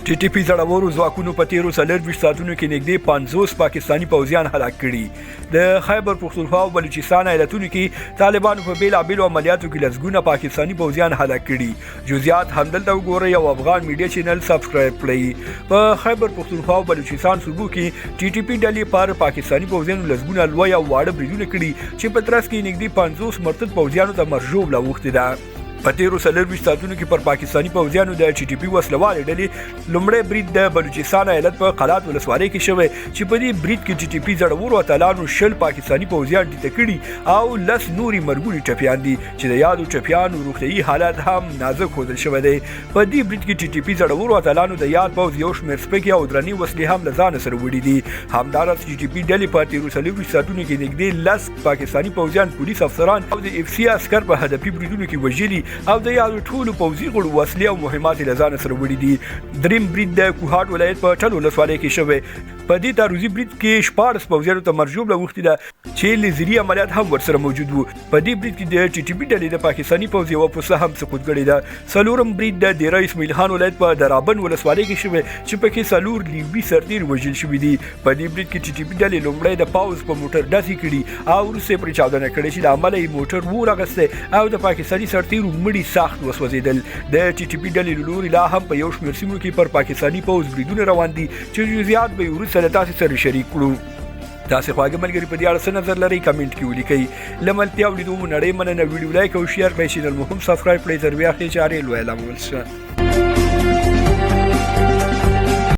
ټي ټي پي زړورو ځواکونو په تیرو 24 ساعتونو کې نږدې 50 پاکستاني پوځیان هلاک کړي. د خیبر پختونخوا او بلوچستان ایالتونو کې طالبانو په بیلابیلو عملیاتو کې لسګونه پاکستاني پوځیان هلاک کړي. جزئیات همدلته وګورئ او افغان میډیا چینل سبسکرایب کړئ. په خیبر پختونخوا او بلوچستان صوبو کې ټي ټي پي ډلې پر پاکستاني پوځیانو لسګونه لوی او واړه بریدونه کړي چې په ترڅ کې نږدې 50 مرتد پوځیانو ته مرجوب لاوښتې ده. په تیرو 24 ساعتونو کې پر پاکستاني پوځیانو د ټي ټي پي وسلوالې ډلې لومړی برید د بلوچستان ایالت په قلات ولسوالۍ کې شوی چې په دې برید کې ټي ټي پي زړورو اتلانو 10 پاکستاني پوځیان ټیټه کړي او 10 نوري مرګوني ټپیان دي چې د یادو ټپیانو روغتیايي حالت هم نازک ښودل شوی دی. په دې برید کې ټي ټي پي زړورو اتلانو د یاد پوځ یو شمېر سپکې او درنې وسلې هم له ځانه سره وړي دي. همداراز ټي ټي پي ډلې په تیرو 24 ساعتونو کې نږدې 10 پاکستاني پوځیان پولیس افسران او د اف سي عسکر په هدفي بریدونو کې وژلي او د یادو ټولو پوځي غړو وسلې او مهمات له ځانه سره وړي دي. دریم برید د کوهاټ ولایت په ټلو ولسوالۍ کې شوی. په دې تعرضي برید کې 14 پوځیانو ته مرجوب لاوښتې ده چې لیزري عملیات هم ورسره موجود وو. په دې برید کې د ټي ټي پي ډلې د پاکستاني پوځ یوه پوسته هم سقوط کړې ده. څلورم برید د دیره اسماعیل خان ولایت په درابن ولسوالۍ کې شوی چې پکې څلور لیبي سرتیر وژل شوي دي. په دې برید کې ټي ټي پي ډلې لومړی د پوځ په موټر ډزې کړي او وروسته یې پرې چاودنه کړې چې له امله یې موټر اور اخیستی او د پاکستاني سرتیرو مړي سخت وسوځېدل. د ټي ټي پي ډلې له لوري لا هم په یو شمېر سیمو کې پر پاکستاني پوځ بریدونه روان دي چې جزئیات به یې وروسته له تاسې سره شریک کړو. تاسې خواږه ملګري په دې اړه څه نظر لرئ کمنټ کې ولیکئ. له ملتیا او لیدو مو نړۍ مننه. ویډیو لایک او شیر کړئ، چینل مو هم سبسکرایب کړئ. تر بیا ښې چارې لویه لامل شه.